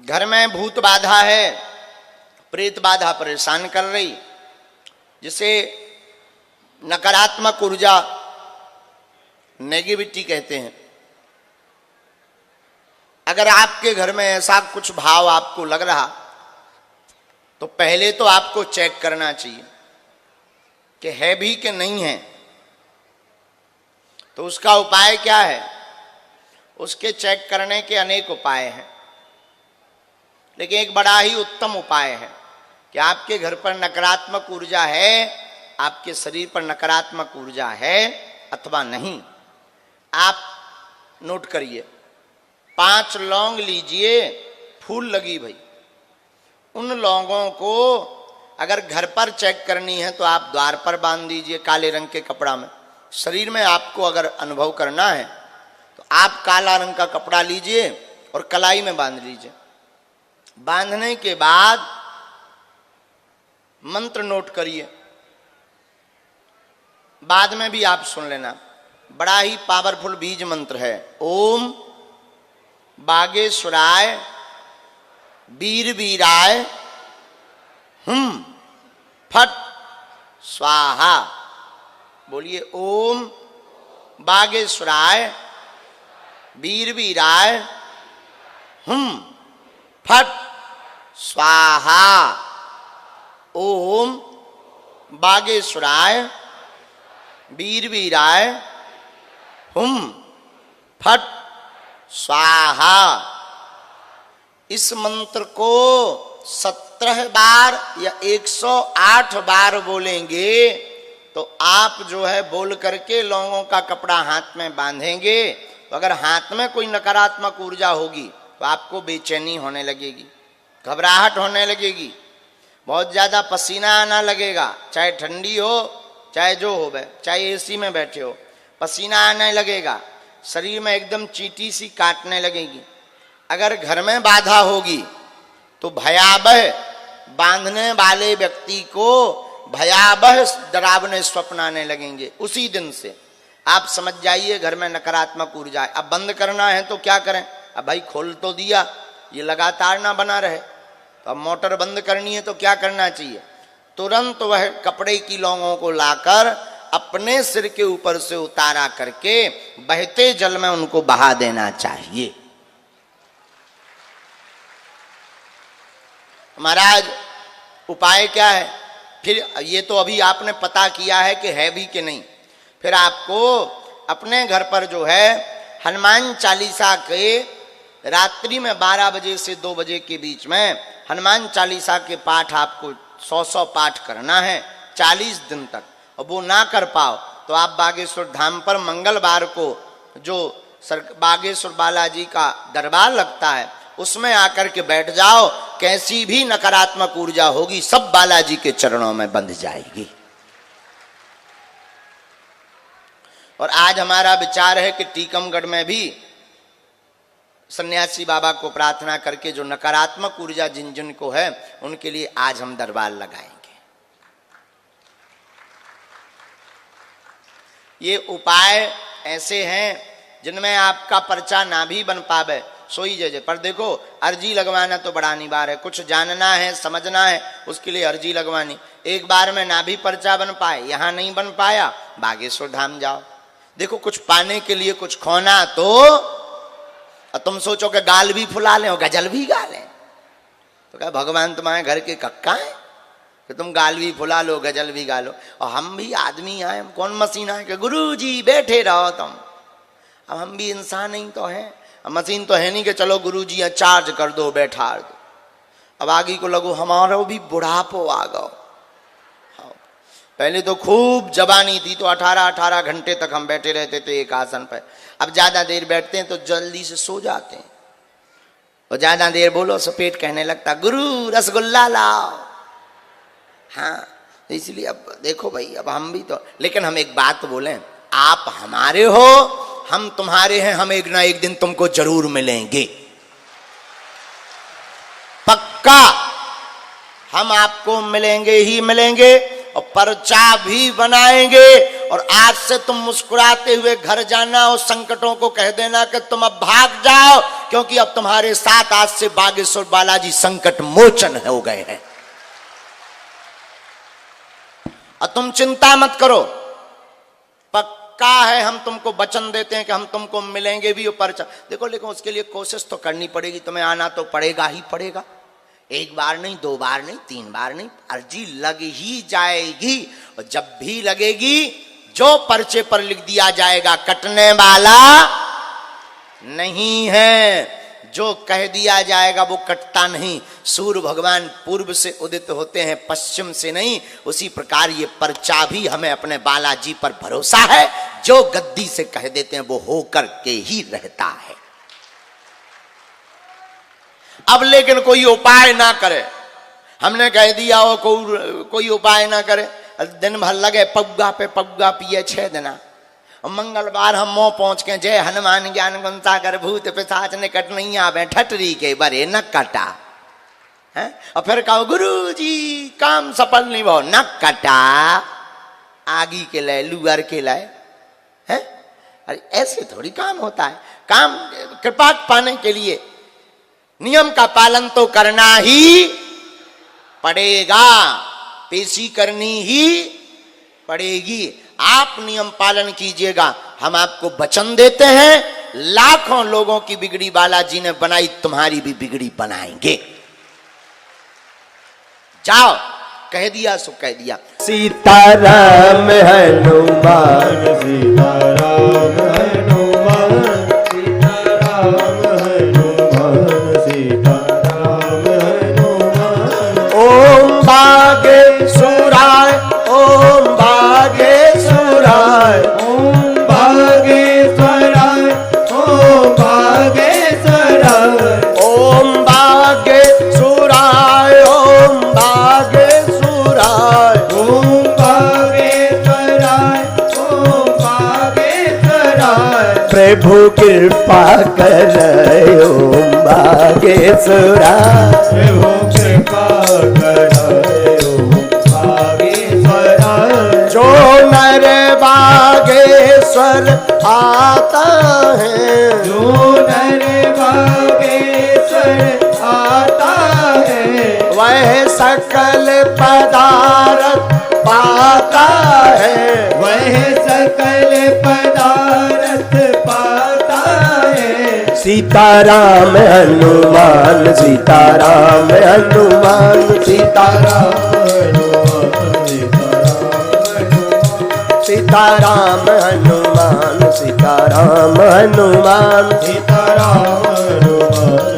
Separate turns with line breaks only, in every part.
घर में भूत बाधा है, प्रेत बाधा परेशान कर रही, जिसे नकारात्मक ऊर्जा नेगेटिविटी कहते हैं। अगर आपके घर में ऐसा कुछ भाव आपको लग रहा तो पहले तो आपको चेक करना चाहिए कि है भी कि नहीं है। तो उसका उपाय क्या है? उसके चेक करने के अनेक उपाय हैं, लेकिन एक बड़ा ही उत्तम उपाय है कि आपके घर पर नकारात्मक ऊर्जा है, आपके शरीर पर नकारात्मक ऊर्जा है अथवा नहीं। आप नोट करिए, 5 लौंग लीजिए, फूल लगी भाई। उन लौंगों को अगर घर पर चेक करनी है तो आप द्वार पर बांध दीजिए काले रंग के कपड़ा में। शरीर में आपको अगर अनुभव करना है तो आप काला रंग का कपड़ा लीजिए और कलाई में बांध लीजिए। बांधने के बाद मंत्र नोट करिए, बाद में भी आप सुन लेना, बड़ा ही पावरफुल बीज मंत्र है। ओम बागेश्वराय वीर वीराय फट स्वाहा। बोलिए, ओम बागेश्वराय वीर वीराय फट स्वाहा। ओम बागेश्वराय वीर वीराय फट स्वाहा। इस मंत्र को 17 बार या 108 बार बोलेंगे तो आप जो है बोल करके लौंगों का कपड़ा हाथ में बांधेंगे। तो अगर हाथ में कोई नकारात्मक ऊर्जा होगी तो आपको बेचैनी होने लगेगी, घबराहट होने लगेगी, बहुत ज्यादा पसीना आना लगेगा, चाहे ठंडी हो चाहे जो हो, चाहे एसी में बैठे हो, पसीना आने लगेगा, शरीर में एकदम चींटी सी काटने लगेगी। अगर घर में बाधा होगी तो भयावह, बांधने वाले व्यक्ति को भयावह डरावने स्वप्न आने लगेंगे। उसी दिन से आप समझ जाइए घर में नकारात्मक ऊर्जा है। अब बंद करना है तो क्या करें? अब भाई खोल तो दिया, ये लगातार ना बना रहे, तो अब मोटर बंद करनी है तो क्या करना चाहिए? तुरंत वह कपड़े की लौंगों को लाकर अपने सिर के ऊपर से उतारा करके बहते जल में उनको बहा देना चाहिए। महाराज उपाय क्या है? फिर ये तो अभी आपने पता किया है कि है भी कि नहीं। फिर आपको अपने घर पर जो है हनुमान चालीसा के रात्रि में 12 बजे से 2 बजे के बीच में हनुमान चालीसा के पाठ आपको 100 पाठ करना है 40 दिन तक। और वो ना कर पाओ तो आप बागेश्वर धाम पर मंगलवार को जो बागेश्वर बालाजी का दरबार लगता है उसमें आकर के बैठ जाओ। कैसी भी नकारात्मक ऊर्जा होगी सब बालाजी के चरणों में बंध जाएगी। और आज हमारा विचार है कि टीकमगढ़ में भी सन्यासी बाबा को प्रार्थना करके जो नकारात्मक ऊर्जा जिन जिन को है उनके लिए आज हम दरबार लगाएंगे। ये उपाय ऐसे हैं जिनमें आपका पर्चा ना भी बन पावे सोई जजे। पर देखो अर्जी लगवाना तो बड़ा अनिवार्य है, कुछ जानना है समझना है उसके लिए अर्जी लगवानी। एक बार में ना भी पर्चा बन पाए, यहाँ नहीं बन पाया, बागेश्वर धाम जाओ। देखो कुछ पाने के लिए कुछ खोना तो तुम सोचो कि गाल भी फुला लें और गजल भी गा लें, तो क्या भगवान तुम्हारे घर के कक्का है कि तुम गाल भी फुला लो गजल भी गा लो? और हम भी आदमी आए, हम कौन मशीन आए कि गुरु जी बैठे रहो तुम। अब हम भी इंसान ही तो हैं, मशीन तो है नहीं कि चलो गुरु जी चार्ज कर दो बैठा दो। अब आगे को लगो हमारा भी बुढ़ापो आ गो। पहले तो खूब जवानी थी तो 18-18 घंटे तक हम बैठे रहते थे एक आसन पर। अब ज्यादा देर बैठते हैं तो जल्दी से सो जाते हैं, और ज्यादा देर बोलो सो पेट कहने लगता गुरु रसगुल्ला लाओ। हाँ, इसलिए अब देखो भाई, अब हम भी तो, लेकिन हम एक बात बोलें, आप हमारे हो हम तुम्हारे हैं, हम एक ना एक दिन तुमको जरूर मिलेंगे, पक्का हम आपको मिलेंगे ही मिलेंगे। और पर्चा भी बनाएंगे। और आज से तुम मुस्कुराते हुए घर जाना और संकटों को कह देना कि तुम अब भाग जाओ, क्योंकि अब तुम्हारे साथ आज से बागेश्वर बालाजी संकट मोचन हो गए हैं। और तुम चिंता मत करो, पक्का है, हम तुमको वचन देते हैं कि हम तुमको मिलेंगे भी। और पर्चा देखो, लेकिन उसके लिए कोशिश तो करनी पड़ेगी, तुम्हें आना तो पड़ेगा ही पड़ेगा। एक बार नहीं, दो बार नहीं, तीन बार नहीं, अर्जी लग ही जाएगी। और जब भी लगेगी, जो पर्चे पर लिख दिया जाएगा कटने वाला नहीं है, जो कह दिया जाएगा वो कटता नहीं। सूर्य भगवान पूर्व से उदित होते हैं, पश्चिम से नहीं। उसी प्रकार ये पर्चा भी हमें अपने बालाजी पर भरोसा है, जो गद्दी से कह देते हैं वो होकर के ही रहता है। अब लेकिन कोई उपाय ना करे, हमने कह दिया हो कोई उपाय ना करे, दिन भर लगे पग्गा पे पग्गा पिए 6 दिन। मंगलवार हम मोह पहुंच के जय हनुमान ज्ञान गुण सागर भूत पिशाच निकट नहीं आवे ठटरी के बरे न कटा है। और फिर कहो गुरु जी काम सफल नहीं हो, न कटा आगी के लाए लुअर के लाए है। अरे ऐसे थोड़ी काम होता है। काम कृपा पाने के लिए नियम का पालन तो करना ही पड़ेगा, पेशी करनी ही पड़ेगी। आप नियम पालन कीजिएगा, हम आपको वचन देते हैं। लाखों लोगों की बिगड़ी बालाजी ने बनाई, तुम्हारी भी बिगड़ी बनाएंगे। जाओ, कह दिया सो कह दिया।
सीताराम हनुमान सीताराम हनुमान सीताराम हनुमान सीताराम हनुमान। ओम बागेश्वराय ओम बागेश्वराय ओम बागेश्वराय ओम बागेश्वराय ओम बागेश्वराय ओम बागेश्वराय ओम बागेश्वराय ओम बागेश्वराय। प्रभु कृपा कर ओम बागेश्वराय प्रभु कृपा कर ओम बागेश्वराय। जो नर बागेश्वर आता है जो नर बागेश्वर आता है वह सकल पदार्थ पाता है वह सकल पदार्थ पाता है। सीताराम हनुमान सीताराम हनुमान सीताराम सीताराम हनुमान सीताराम हनुमान सीताराम हनुमान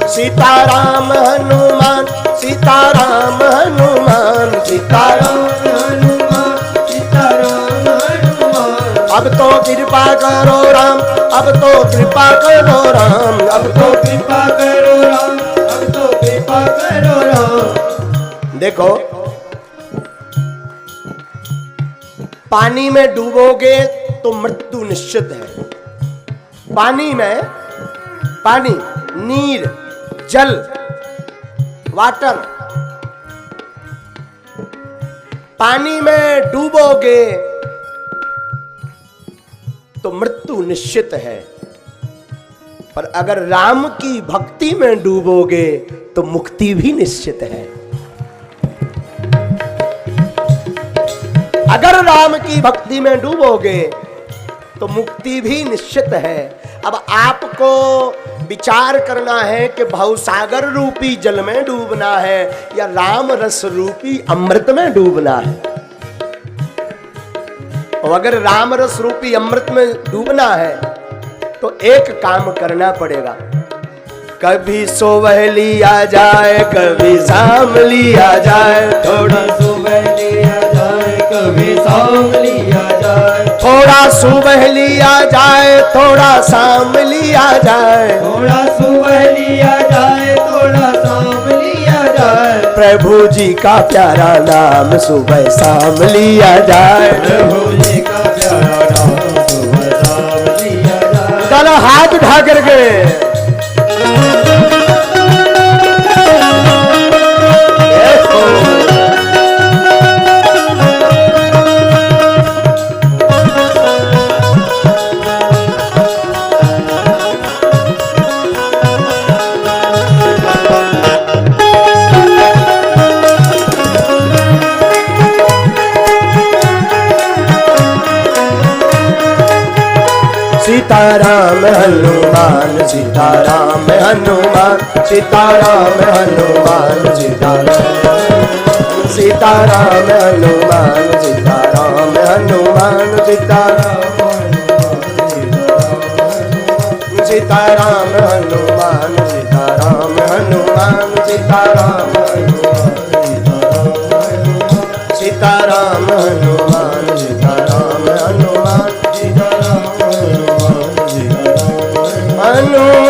सीताराम हनुमान सीताराम हनुमान सीताराम हनुमान सीताराम हनुमान। अब तो कृपा करो राम अब तो कृपा करो राम अब तो कृपा करो राम अब तो कृपा करो राम। देखो, पानी में डूबोगे तो मृत्यु निश्चित है। पानी में पानी नीर जल वाटर, पानी में डूबोगे तो मृत्यु निश्चित है, पर अगर राम की भक्ति में डूबोगे तो मुक्ति भी निश्चित है। अगर राम की भक्ति में डूबोगे तो मुक्ति भी निश्चित है। अब आपको विचार करना है कि भवसागर रूपी जल में डूबना है या राम रस रूपी अमृत में डूबना है। और अगर राम रस रूपी अमृत में डूबना है तो एक काम करना पड़ेगा। कभी सुबह लिया जाए कभी शाम लिया जाए थोड़ा सुबह लिया जाए कभी शाम लिया जाए थोड़ा सुबह लिया जाए थोड़ा शाम लिया जाए थोड़ा सुबह लिया जाए थोड़ा शाम लिया जाए। प्रभु जी का प्यारा नाम सुबह शाम लिया जाए प्रभु जी का प्यारा नाम सुबह शाम लिया जाए। चलो हाथ उठा करके सीताराम हनुमान सीताराम हनुमान सीताराम हनुमान सीताराम सीताराम हनुमान सीताराम हनुमान सीताराम सीताराम हनुमान सीताराम हनुमान सीताराम सीताराम हनुमान सीताराम हनुमान सीताराम हनुमान